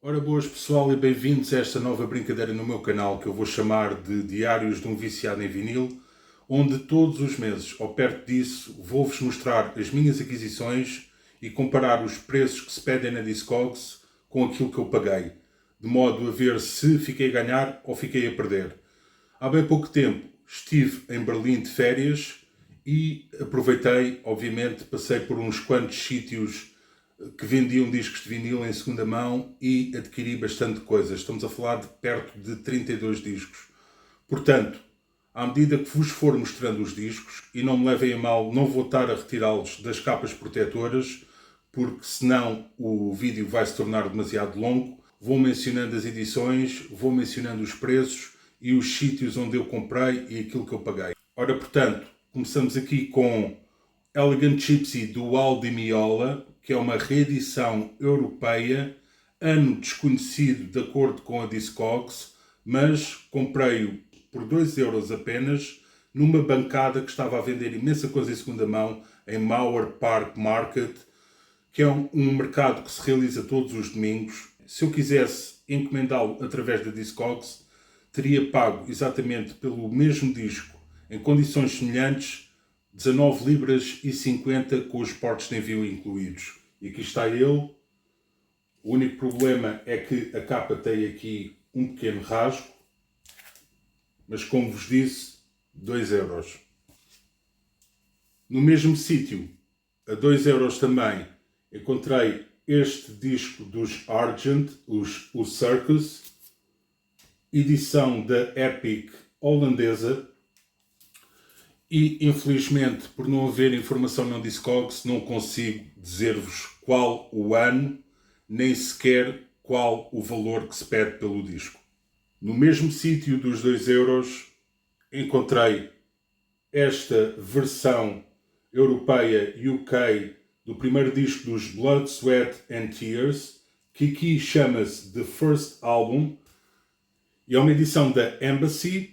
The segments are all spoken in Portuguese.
Ora boas pessoal e bem-vindos a esta nova brincadeira no meu canal que eu vou chamar de Diários de um Viciado em Vinil, onde todos os meses, ou perto disso, vou-vos mostrar as minhas aquisições e comparar os preços que se pedem na Discogs com aquilo que eu paguei, de modo a ver se fiquei a ganhar ou fiquei a perder. Há bem pouco tempo estive em Berlim de férias e aproveitei, obviamente, passei por uns quantos sítios que vendiam discos de vinil em segunda mão e adquiri bastante coisa. Estamos a falar de perto de 32 discos. Portanto, à medida que vos for mostrando os discos, e não me levem a mal, não vou estar a retirá-los das capas protetoras, porque senão o vídeo vai se tornar demasiado longo. Vou mencionando as edições, vou mencionando os preços e os sítios onde eu comprei e aquilo que eu paguei. Ora, portanto, começamos aqui com Elegant Gypsy do Aldi Meola, que é uma reedição europeia, ano desconhecido de acordo com a Discogs, mas comprei-o por 2 € apenas, numa bancada que estava a vender imensa coisa em segunda mão, em Mauer Park Market, que é um mercado que se realiza todos os domingos. Se eu quisesse encomendá-lo através da Discogs, teria pago exatamente pelo mesmo disco, em condições semelhantes, 19 libras e 50 com os portos de envio incluídos. E aqui está ele. O único problema é que a capa tem aqui um pequeno rasgo, mas como vos disse, 2 €. No mesmo sítio, a 2 € também, encontrei este disco dos Argent, o Circus, edição da Epic holandesa. E, infelizmente, por não haver informação na Discogs, não consigo dizer-vos qual o ano, nem sequer qual o valor que se pede pelo disco. No mesmo sítio dos 2 € encontrei esta versão europeia UK do primeiro disco dos Blood, Sweat and Tears, que aqui chama-se The First Album, e é uma edição da Embassy.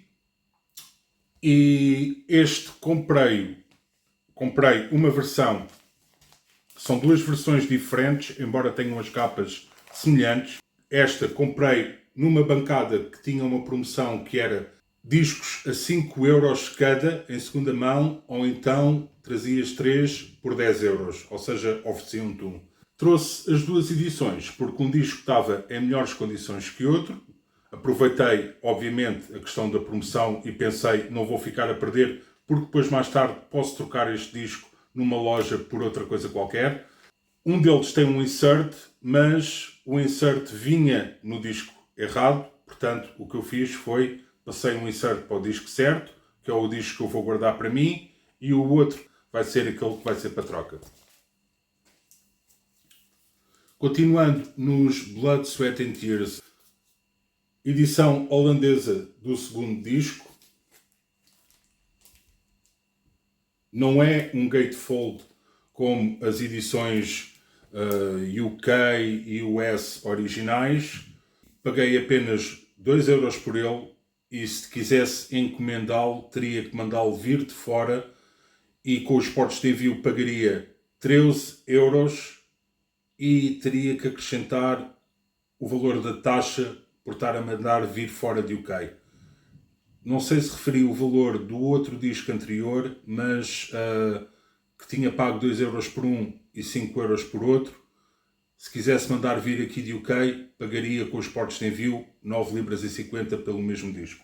E este comprei uma versão, são duas versões diferentes, embora tenham as capas semelhantes. Esta comprei numa bancada que tinha uma promoção que era discos a 5 € cada em segunda mão, ou então trazias 3 por 10 €, ou seja, ofereciam-te um. Trouxe as duas edições porque um disco estava em melhores condições que outro. Aproveitei, obviamente, a questão da promoção e pensei, não vou ficar a perder, porque depois mais tarde posso trocar este disco numa loja por outra coisa qualquer. Um deles tem um insert, mas o insert vinha no disco errado, portanto o que eu fiz foi, passei um insert para o disco certo, que é o disco que eu vou guardar para mim, e o outro vai ser aquele que vai ser para troca. Continuando nos Blood, Sweat and Tears, edição holandesa do segundo disco. Não é um gatefold como as edições UK e US originais. Paguei apenas 2 € por ele e se quisesse encomendá-lo teria que mandá-lo vir de fora e com os portos de envio pagaria 13 € e teria que acrescentar o valor da taxa por estar a mandar vir fora de UK. Não sei se referi o valor do outro disco anterior, mas que tinha pago 2 € por um e 5 € por outro. Se quisesse mandar vir aqui de UK, pagaria com os portos de envio 9 libras e 50 pelo mesmo disco.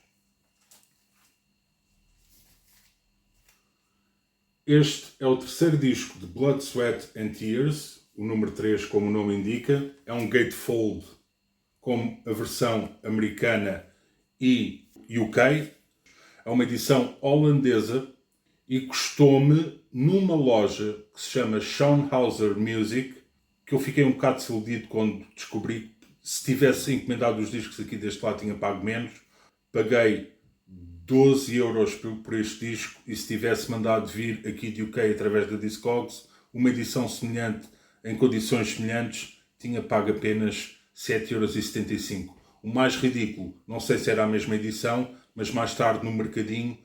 Este é o terceiro disco de Blood, Sweat and Tears, o número 3, como o nome indica. É um gatefold como a versão americana e UK. É uma edição holandesa e custou-me numa loja que se chama Schoenhauser Music, que eu fiquei um bocado desiludido quando descobri que se tivesse encomendado os discos aqui deste lado tinha pago menos. Paguei 12 € por este disco e se tivesse mandado vir aqui de UK através da Discogs, uma edição semelhante, em condições semelhantes, tinha pago apenas 7,75 €. O mais ridículo, não sei se era a mesma edição, mas mais tarde no mercadinho,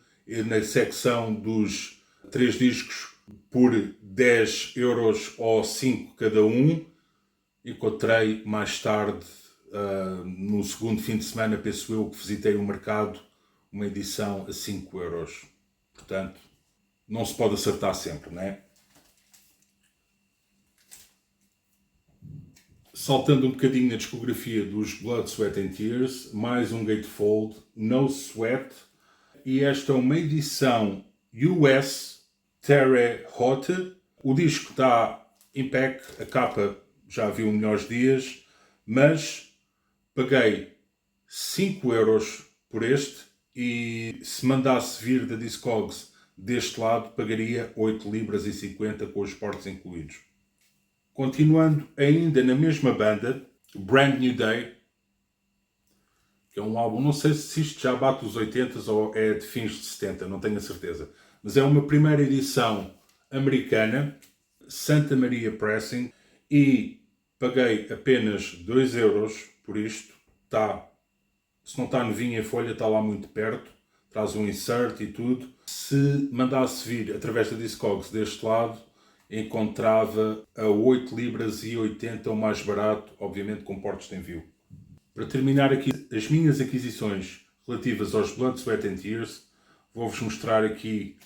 na secção dos 3 discos por 10 € ou 5 cada um, encontrei mais tarde no segundo fim de semana, penso eu, que visitei o mercado, uma edição a 5 euros. Portanto, não se pode acertar sempre, não é? Saltando um bocadinho na discografia dos Blood, Sweat and Tears, mais um Gatefold, No Sweat, e esta é uma edição US Terre Haute. O disco está impec, a capa já viu melhores dias, mas paguei 5 euros por este e se mandasse vir da Discogs deste lado pagaria 8 libras e 50 com os portos incluídos. Continuando ainda na mesma banda, Brand New Day, que é um álbum, não sei se isto já bate os 80 ou é de fins de 70, não tenho a certeza, mas é uma primeira edição americana, Santa Maria Pressing, e paguei apenas 2 euros por isto. Se não está novinho em folha, está lá muito perto, traz um insert e tudo. Se mandasse vir através da Discogs deste lado, encontrava a 8 libras e 80 o mais barato, obviamente com portos de envio. Para terminar aqui as minhas aquisições relativas aos Blood, Sweat and Tears, vou-vos mostrar aqui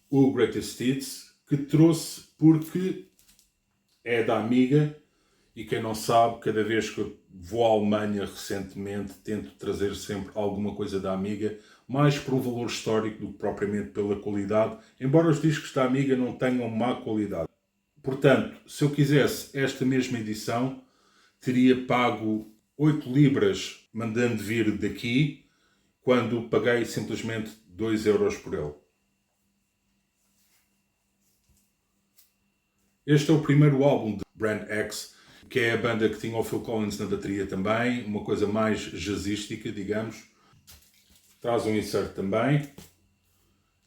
o Greatest Hits, que trouxe porque é da Amiga, e quem não sabe, cada vez que eu vou à Alemanha recentemente, tento trazer sempre alguma coisa da Amiga, mais por um valor histórico do que propriamente pela qualidade, embora os discos da Amiga não tenham má qualidade. Portanto, se eu quisesse esta mesma edição, teria pago 8 libras mandando vir daqui, quando paguei simplesmente 2 euros por ele. Este é o primeiro álbum de Brand X, que é a banda que tinha o Phil Collins na bateria também, uma coisa mais jazzística, digamos. Traz um insert também. A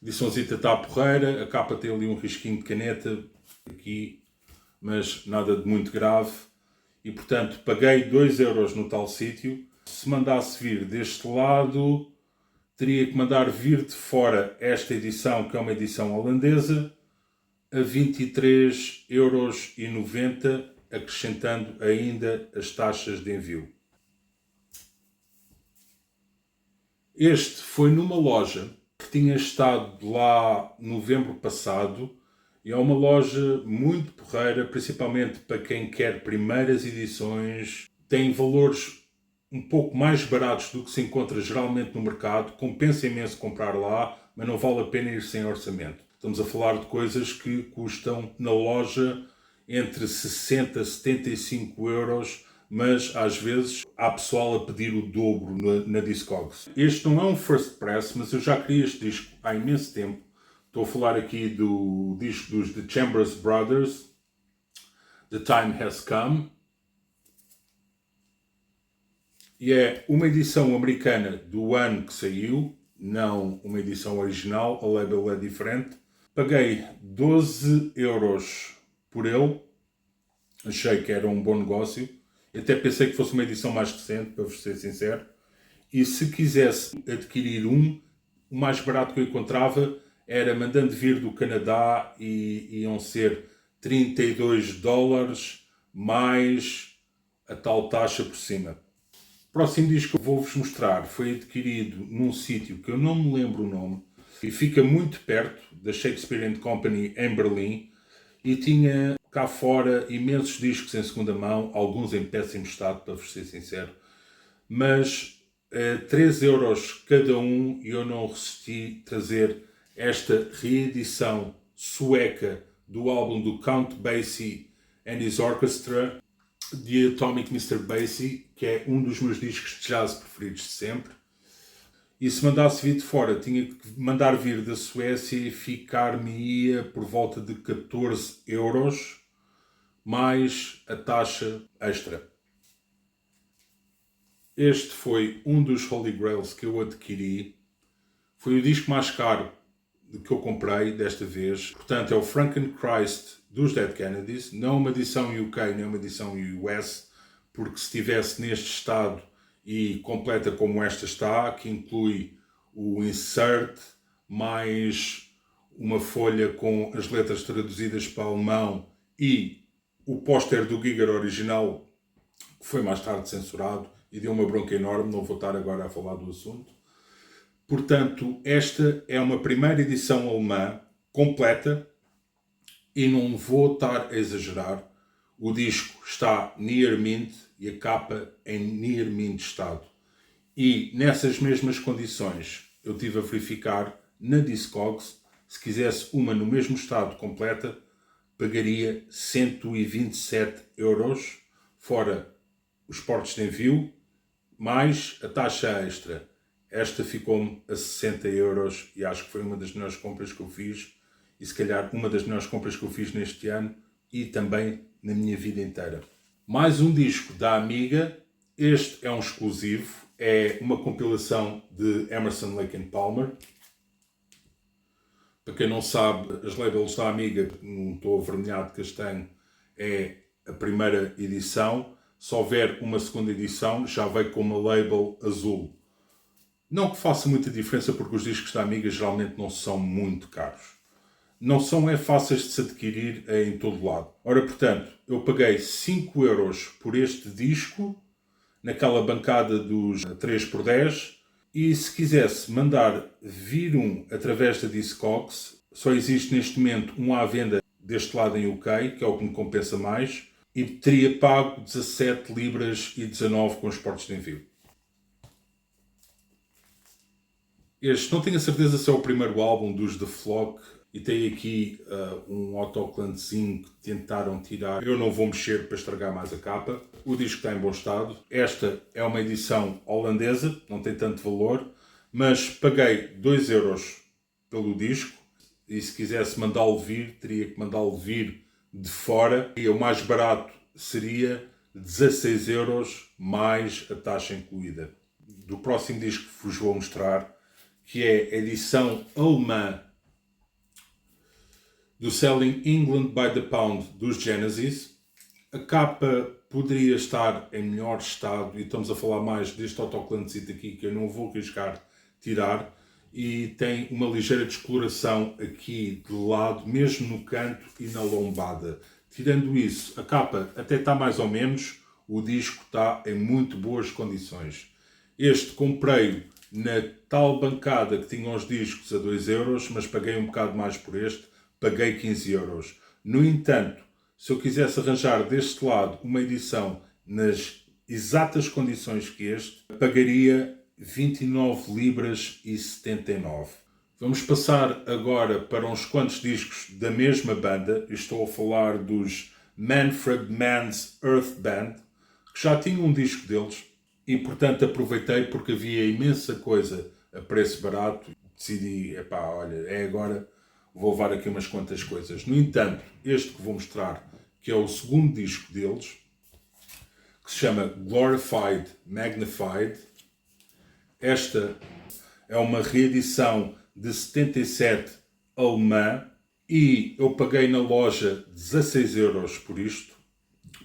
ediçãozita está porreira, a capa tem ali um risquinho de caneta aqui, mas nada de muito grave. E portanto paguei 2 euros no tal sítio. Se mandasse vir deste lado, teria que mandar vir de fora esta edição, que é uma edição holandesa, a 23,90 euros, acrescentando ainda as taxas de envio. Este foi numa loja que tinha estado lá em novembro passado, e é uma loja muito porreira, principalmente para quem quer primeiras edições. Tem valores um pouco mais baratos do que se encontra geralmente no mercado. Compensa imenso comprar lá, mas não vale a pena ir sem orçamento. Estamos a falar de coisas que custam na loja entre 60 e 75 euros, mas às vezes há pessoal a pedir o dobro na Discogs. Este não é um first press, mas eu já queria este disco há imenso tempo. Estou a falar aqui do disco dos The Chambers Brothers, The Time Has Come. E é uma edição americana do ano que saiu, não uma edição original, a label é diferente. Paguei 12 euros por ele, achei que era um bom negócio. Até pensei que fosse uma edição mais recente, para vos ser sincero. E se quisesse adquirir o mais barato que eu encontrava era mandando vir do Canadá e iam ser 32 dólares mais a tal taxa por cima. O próximo disco que vou-vos mostrar foi adquirido num sítio que eu não me lembro o nome e fica muito perto da Shakespeare and Company em Berlim, e tinha cá fora imensos discos em segunda mão, alguns em péssimo estado, para vos ser sincero, mas 3 euros cada um, e eu não resisti trazer esta reedição sueca do álbum do Count Basie and His Orchestra, The Atomic Mr. Basie, que é um dos meus discos de jazz preferidos de sempre. E se mandasse vir de fora, tinha que mandar vir da Suécia e ficar-me-ia por volta de 14 euros, mais a taxa extra. Este foi um dos Holy Grails que eu adquiri. Foi o disco mais caro que eu comprei desta vez. Portanto, é o Frankenchrist dos Dead Kennedys. Não uma edição UK, nem uma edição US, porque se estivesse neste estado e completa como esta está, que inclui o insert, mais uma folha com as letras traduzidas para alemão e o póster do Giger original, que foi mais tarde censurado, e deu uma bronca enorme, não vou estar agora a falar do assunto. Portanto, esta é uma primeira edição alemã completa e não vou estar a exagerar. O disco está near mint e a capa em near mint estado. E nessas mesmas condições eu estive a verificar na Discogs, se quisesse uma no mesmo estado completa, pagaria 127 euros, fora os portos de envio, mais a taxa extra. Esta ficou-me a 60 euros e acho que foi uma das melhores compras que eu fiz e se calhar uma das melhores compras que eu fiz neste ano e também na minha vida inteira. Mais um disco da Amiga. Este é um exclusivo. É uma compilação de Emerson, Lake and Palmer. Para quem não sabe, as labels da Amiga, num tom avermelhado de castanho, é a primeira edição. Se houver uma segunda edição, já veio com uma label azul. Não que faça muita diferença, porque os discos da Amiga geralmente não são muito caros. Não são fáceis de se adquirir em todo lado. Ora, portanto, eu paguei 5 euros por este disco, naquela bancada dos 3x10, e se quisesse mandar vir um através da Discogs, só existe neste momento um à venda deste lado em UK, que é o que me compensa mais, e teria pago 17 libras e 19 com os portos de envio. Este, não tenho a certeza se é o primeiro álbum dos The Flock, e tem aqui um autocolantezinho que tentaram tirar. Eu não vou mexer para estragar mais a capa. O disco está em bom estado. Esta é uma edição holandesa, não tem tanto valor, mas paguei 2 euros pelo disco e se quisesse mandá-lo vir, teria que mandá-lo vir de fora. E o mais barato seria 16 euros mais a taxa incluída. Do próximo disco que vos vou mostrar, que é a edição alemã do Selling England by the Pound dos Genesis. A capa poderia estar em melhor estado e estamos a falar mais deste autocolantezito aqui que eu não vou arriscar tirar e tem uma ligeira descoloração aqui de lado, mesmo no canto e na lombada. Tirando isso, a capa até está mais ou menos, o disco está em muito boas condições. Este comprei na tal bancada que tinha os discos a 2 euros, mas paguei um bocado mais por este. Paguei 15 euros. No entanto, se eu quisesse arranjar deste lado uma edição nas exatas condições que este, pagaria 29 libras e 79. Vamos passar agora para uns quantos discos da mesma banda. Estou a falar dos Manfred Mann's Earth Band, que já tinha um disco deles e, portanto, aproveitei porque havia imensa coisa a preço barato. Decidi, olha, é agora... Vou levar aqui umas quantas coisas. No entanto, este que vou mostrar, que é o segundo disco deles, que se chama Glorified Magnified. Esta é uma reedição de 77 alemã e eu paguei na loja 16 euros por isto,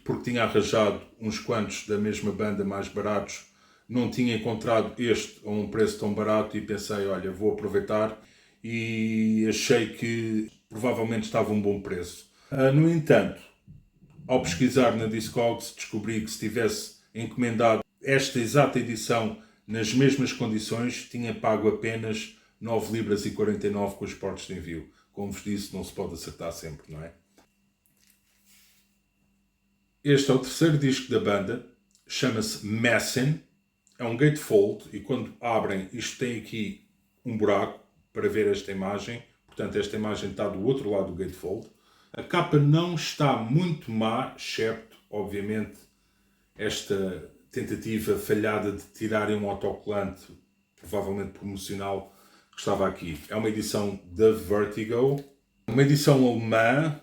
porque tinha arranjado uns quantos da mesma banda mais baratos. Não tinha encontrado este a um preço tão barato e pensei, olha, vou aproveitar. E achei que provavelmente estava um bom preço. No entanto, ao pesquisar na Discogs, descobri que se tivesse encomendado esta exata edição nas mesmas condições, tinha pago apenas 9 libras e 49 com os portos de envio. Como vos disse, não se pode acertar sempre, não é? Este é o terceiro disco da banda, chama-se Messin, é um gatefold e quando abrem isto tem aqui um buraco para ver esta imagem, portanto esta imagem está do outro lado do gatefold. A capa não está muito má, excepto, obviamente, esta tentativa falhada de tirarem um autocolante, provavelmente promocional, que estava aqui. É uma edição da Vertigo, uma edição alemã,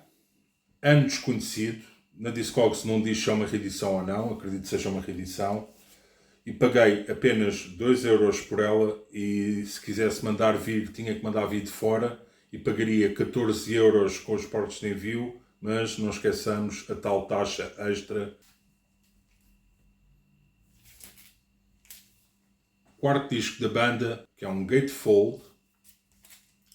ano desconhecido. Na Discogs não diz se é uma reedição ou não, acredito que seja uma reedição. E paguei apenas 2 euros por ela e se quisesse mandar vir, tinha que mandar vir de fora e pagaria 14 euros com os portos de envio, mas não esqueçamos a tal taxa extra. Quarto disco da banda, que é um gatefold,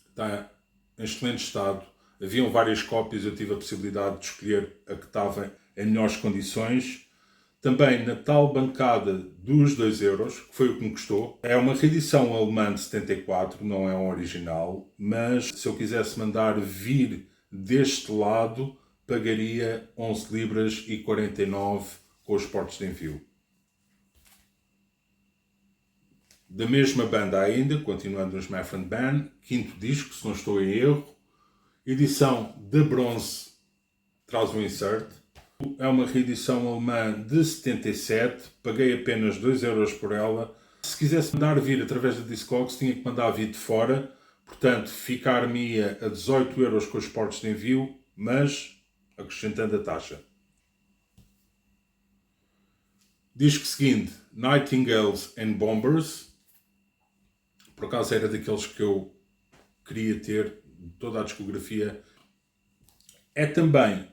está em excelente estado. Haviam várias cópias, eu tive a possibilidade de escolher a que estava em melhores condições. também na tal bancada dos 2 euros, que foi o que me custou. É uma reedição alemã de 74, não é um original, mas se eu quisesse mandar vir deste lado, pagaria 11 libras e 49 com os portos de envio. Da mesma banda ainda, continuando nos Method Man, quinto disco, se não estou em erro, edição de bronze, traz um insert. É uma reedição alemã de 77, paguei apenas 2 euros por ela. Se quisesse mandar vir através da Discogs, tinha que mandar vir de fora, portanto, ficar-me a 18 euros com os portos de envio, mas acrescentando a taxa. Disco seguinte, Nightingales and Bombers. Por acaso era daqueles que eu queria ter, toda a discografia. É também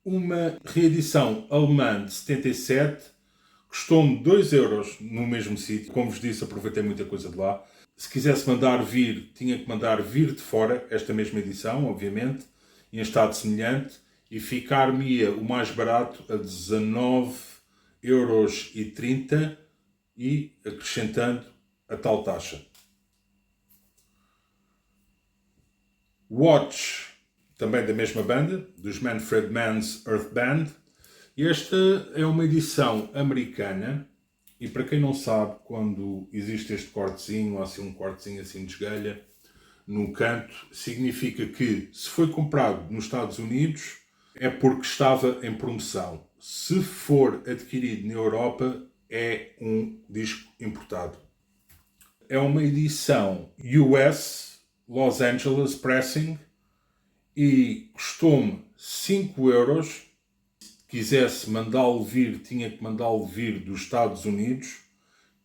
uma reedição alemã de 77, custou-me 2 euros no mesmo sítio. Como vos disse, aproveitei muita coisa de lá. Se quisesse mandar vir, tinha que mandar vir de fora, esta mesma edição, obviamente, em estado semelhante, e ficar-me-ia o mais barato a 19,30 euros e acrescentando a tal taxa. Watch, também da mesma banda, dos Manfred Mann's Earth Band. E esta é uma edição americana, e para quem não sabe, quando existe este cortezinho, ou assim um cortezinho assim de esgalha, no canto, significa que se foi comprado nos Estados Unidos é porque estava em promoção. Se for adquirido na Europa, é um disco importado. É uma edição US, Los Angeles Pressing, e custou-me 5 euros. Se quisesse mandá-lo vir, tinha que mandá-lo vir dos Estados Unidos,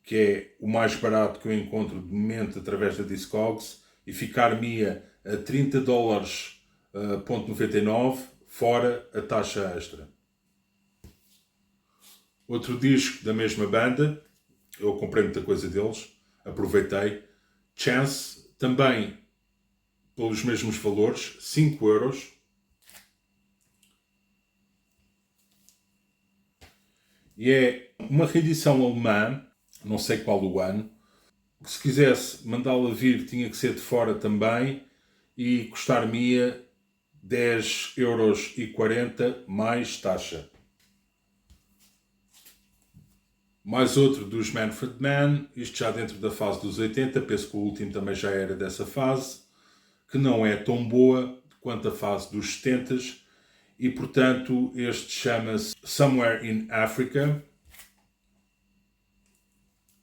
que é o mais barato que eu encontro de momento através da Discogs, e ficar-me-ia a 30 dólares,99, fora a taxa extra. Outro disco da mesma banda, eu comprei muita coisa deles, aproveitei. Chance, também pelos mesmos valores, 5 euros. E é uma reedição alemã, não sei qual o ano. Se quisesse mandá-la vir, tinha que ser de fora também, e custar-me-ia 10,40 euros mais taxa. Mais outro dos Manfred Mann, isto já dentro da fase dos 80, penso que o último também já era dessa fase, que não é tão boa quanto a fase dos 70, e portanto este chama-se Somewhere in Africa.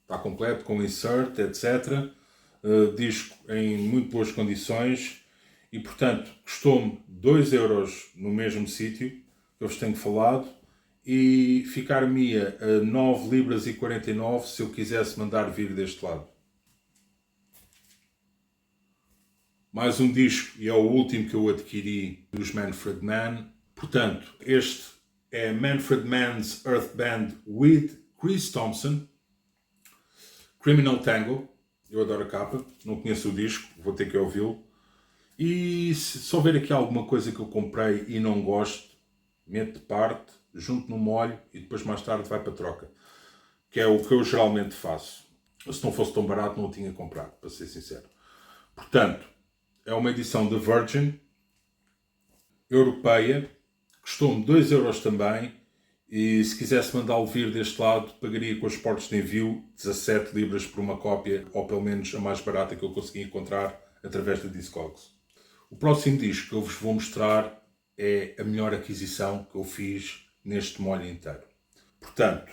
Está completo, com insert, etc. Disco em muito boas condições, e portanto custou-me 2 euros no mesmo sítio que eu vos tenho falado, e ficar-me-ia a 9 libras e 49 se eu quisesse mandar vir deste lado. Mais um disco, e é o último que eu adquiri dos Manfred Mann. Portanto, este é Manfred Mann's Earth Band with Chris Thompson, Criminal Tango. Eu adoro a capa, não conheço o disco, vou ter que ouvi-lo. E se houver aqui alguma coisa que eu comprei e não gosto, meto de parte, junto no molho e depois mais tarde vai para troca. Que é o que eu geralmente faço. Se não fosse tão barato, não o tinha comprado, para ser sincero. Portanto, é uma edição da Virgin, europeia, custou-me 2 euros também, e se quisesse mandá-lo vir deste lado, pagaria com os portos de envio 17 libras por uma cópia, ou pelo menos a mais barata que eu consegui encontrar através da Discogs. O próximo disco que eu vos vou mostrar é a melhor aquisição que eu fiz neste molho inteiro. Portanto,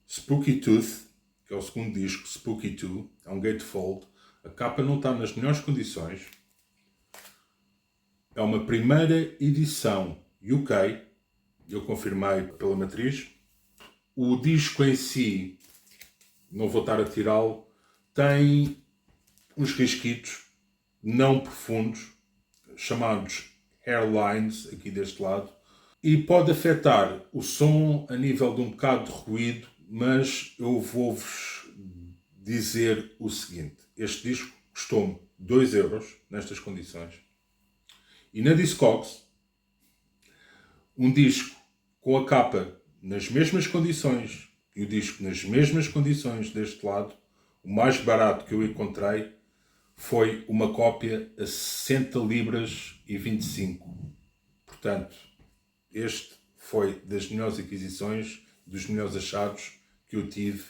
Spooky Tooth, que é o segundo disco, Spooky 2, é um gatefold. A capa não está nas melhores condições. É uma primeira edição UK, eu confirmei pela matriz. O disco em si, não vou estar a tirá-lo, tem uns risquitos não profundos, chamados hairlines, aqui deste lado, e pode afetar o som a nível de um bocado de ruído, mas eu vou-vos dizer o seguinte: este disco custou-me 2 euros nestas condições, e na Discogs, um disco com a capa nas mesmas condições, e o disco nas mesmas condições deste lado, o mais barato que eu encontrei foi uma cópia a 60 libras e 25. Portanto, este foi das melhores aquisições, dos melhores achados que eu tive,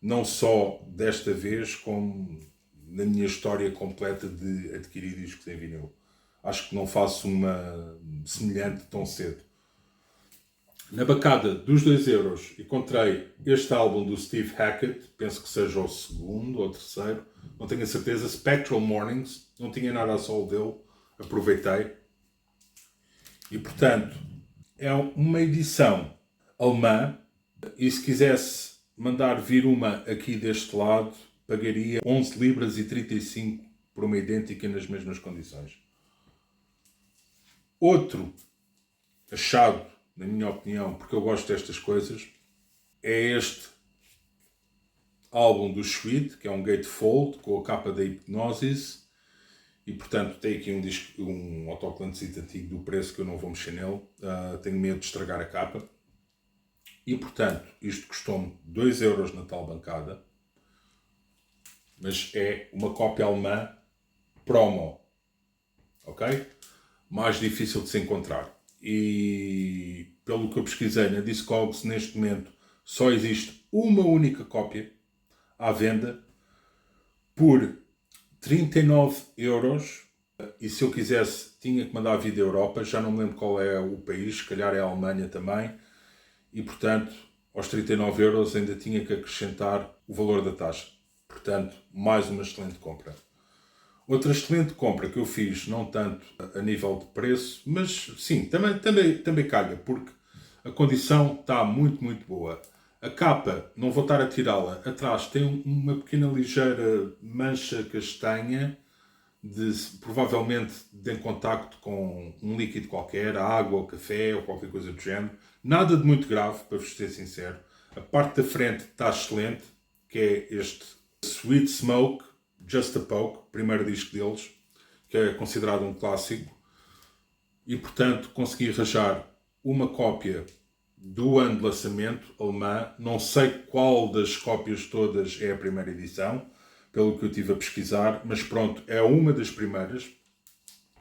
não só desta vez, como na minha história completa de adquirir discos em vinil. Acho que não faço uma semelhante tão cedo. Na bancada dos 2€ encontrei este álbum do Steve Hackett, penso que seja o segundo ou terceiro, não tenho a certeza, Spectral Mornings, não tinha nada a solo dele, aproveitei. E portanto, é uma edição alemã, e se quisesse mandar vir uma aqui deste lado, pagaria 11 libras e 35 por uma idêntica nas mesmas condições. Outro achado, na minha opinião, porque eu gosto destas coisas, é este álbum do Sweet, que é um Gatefold, com a capa da Hipgnosis, e portanto tem aqui um autocolantezinho antigo do preço que eu não vou mexer nele, tenho medo de estragar a capa, e portanto isto custou-me 2€ na tal bancada, mas é uma cópia alemã promo, ok? Mais difícil de se encontrar. E pelo que eu pesquisei na Discogs, neste momento só existe uma única cópia à venda por 39€. E se eu quisesse, tinha que mandar vir da Europa. Já não me lembro qual é o país, se calhar é a Alemanha também. E portanto, aos 39€ ainda tinha que acrescentar o valor da taxa. Portanto, mais uma excelente compra. Outra excelente compra que eu fiz, não tanto a nível de preço, mas sim, também calha, porque a condição está muito, muito boa. A capa, não vou estar a tirá-la, atrás tem uma pequena ligeira mancha castanha, provavelmente em contacto com um líquido qualquer, água ou café ou qualquer coisa do género. Nada de muito grave, para vos ser sincero. A parte da frente está excelente, que é este Sweet Smoke, Just a Poke, primeiro disco deles, que é considerado um clássico, e portanto consegui arranjar uma cópia do ano de lançamento alemã. Não sei qual das cópias todas é a primeira edição, pelo que eu estive a pesquisar, mas pronto, é uma das primeiras.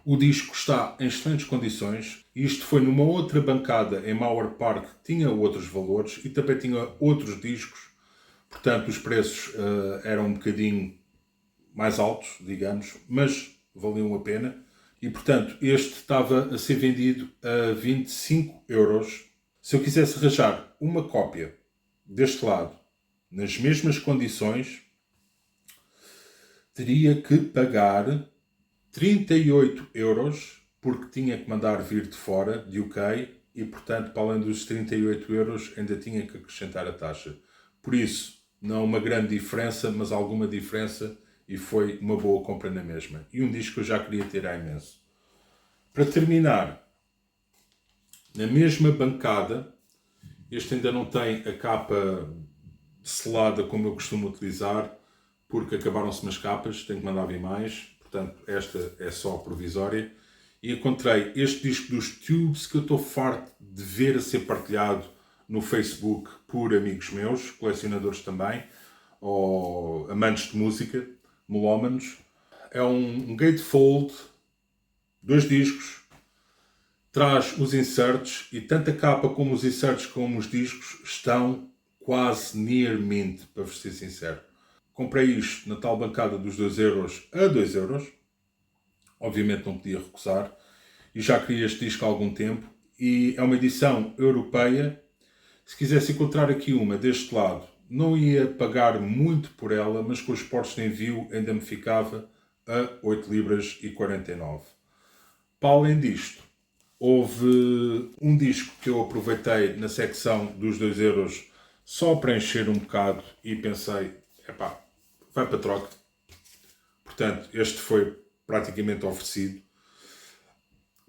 O disco está em excelentes condições, e isto foi numa outra bancada em Mauer Park, que tinha outros valores e também tinha outros discos, portanto os preços eram um bocadinho mais altos, digamos, mas valiam a pena. E, portanto, este estava a ser vendido a 25€. Se eu quisesse arranjar uma cópia deste lado, nas mesmas condições, teria que pagar 38€, porque tinha que mandar vir de fora, de UK, e, portanto, para além dos 38€, ainda tinha que acrescentar a taxa. Por isso, não uma grande diferença, mas alguma diferença, e foi uma boa compra na mesma. E um disco que eu já queria ter há imenso. Para terminar, na mesma bancada, este ainda não tem a capa selada como eu costumo utilizar, porque acabaram-se umas capas, tenho que mandar vir mais, portanto esta é só provisória. E encontrei este disco dos Tubes, que eu estou farto de ver a ser partilhado no Facebook por amigos meus, colecionadores também, ou amantes de música, melómanos. É um gatefold, 2 discos, traz os inserts, e tanto a capa como os inserts como os discos estão quase near mint, para vos ser sincero. Comprei isto na tal bancada dos 2€ a 2€, obviamente não podia recusar, e já queria este disco há algum tempo, e é uma edição europeia. Se quisesse encontrar aqui uma deste lado, não ia pagar muito por ela, mas com os portos de envio ainda me ficava a 8 libras e 49. Para além disto, houve um disco que eu aproveitei na secção dos 2€ só para encher um bocado, e pensei, vai para troca. Portanto, este foi praticamente oferecido,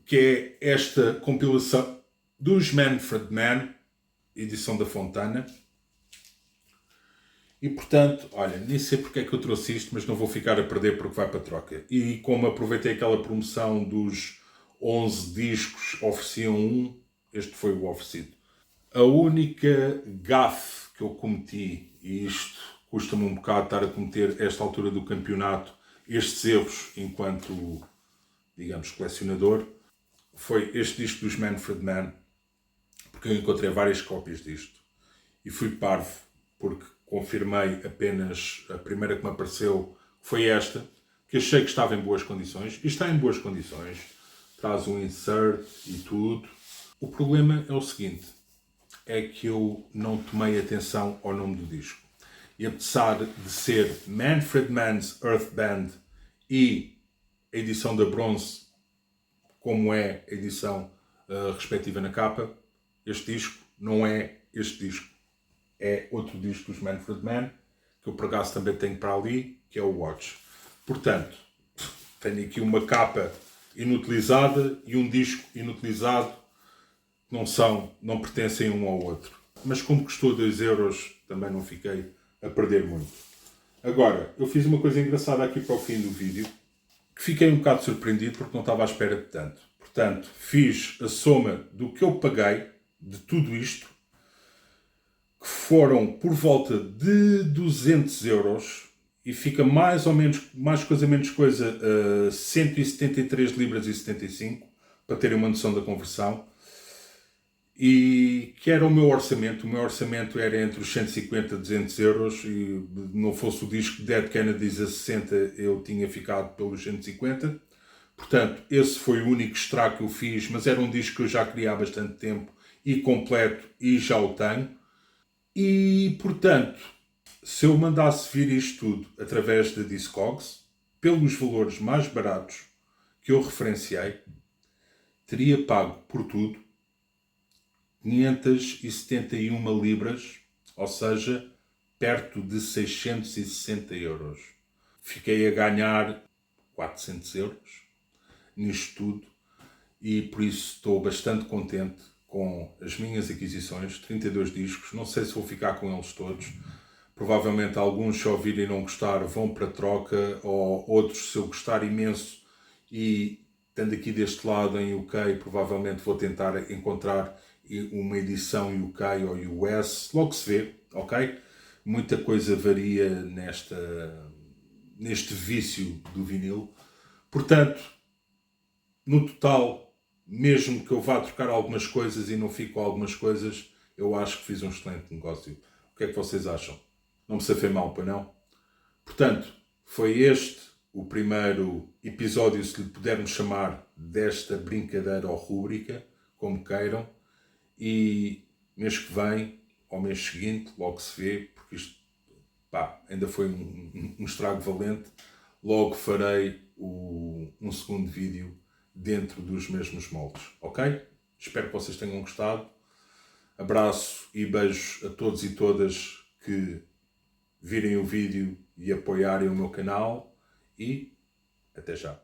que é esta compilação dos Manfred Mann, edição da Fontana. E portanto, olha, nem sei porque é que eu trouxe isto, mas não vou ficar a perder porque vai para troca. E como aproveitei aquela promoção dos 11 discos, ofereciam um, este foi o oferecido. A única gafe que eu cometi, e isto custa-me um bocado estar a cometer a esta altura do campeonato, estes erros enquanto, digamos, colecionador, foi este disco dos Manfred Mann, porque eu encontrei várias cópias disto e fui parvo, porque confirmei apenas a primeira que me apareceu, foi esta, que achei que estava em boas condições, e está em boas condições, traz um insert e tudo. O problema é o seguinte, é que eu não tomei atenção ao nome do disco. E apesar de ser Manfred Mann's Earth Band e a edição da bronze, como é a edição respectiva na capa, este disco não é este disco. É outro disco dos Manfred Mann, que eu por acaso também tenho para ali, que é o Watch. Portanto, tenho aqui uma capa inutilizada e um disco inutilizado, não pertencem um ao outro. Mas como custou 2€, também não fiquei a perder muito. Agora, eu fiz uma coisa engraçada aqui para o fim do vídeo, que fiquei um bocado surpreendido porque não estava à espera de tanto. Portanto, fiz a soma do que eu paguei de tudo isto, que foram por volta de 200€, e fica mais ou menos, mais coisa menos coisa, 173 libras e 75, para terem uma noção da conversão. E que era o meu orçamento. O meu orçamento era entre os 150 e 200€, e não fosse o disco Dead Kennedys a 60, eu tinha ficado pelos 150. Portanto, esse foi o único estrago que eu fiz, mas era um disco que eu já queria há bastante tempo e completo, e já o tenho. E, portanto, se eu mandasse vir isto tudo através da Discogs, pelos valores mais baratos que eu referenciei, teria pago por tudo 571 libras, ou seja, perto de 660€. Fiquei a ganhar 400€ nisto tudo, e por isso estou bastante contente com as minhas aquisições. 32 discos, não sei se vou ficar com eles todos. Provavelmente alguns, se ouvirem e não gostar, vão para troca, ou outros, se eu gostar imenso e estando aqui deste lado em UK, provavelmente vou tentar encontrar uma edição UK ou US, logo se vê, ok? Muita coisa varia neste vício do vinil. Portanto, no total, mesmo que eu vá trocar algumas coisas e não fique com algumas coisas, eu acho que fiz um excelente negócio. O que é que vocês acham? Não me safei mal, para não? Portanto, foi este o primeiro episódio, se lhe pudermos chamar, desta brincadeira ou rúbrica, como queiram. E mês que vem, ou mês seguinte, logo se vê, porque isto ainda foi um estrago valente, logo farei um segundo vídeo dentro dos mesmos moldes, ok? Espero que vocês tenham gostado. Abraço e beijos a todos e todas que virem o vídeo e apoiarem o meu canal, e até já.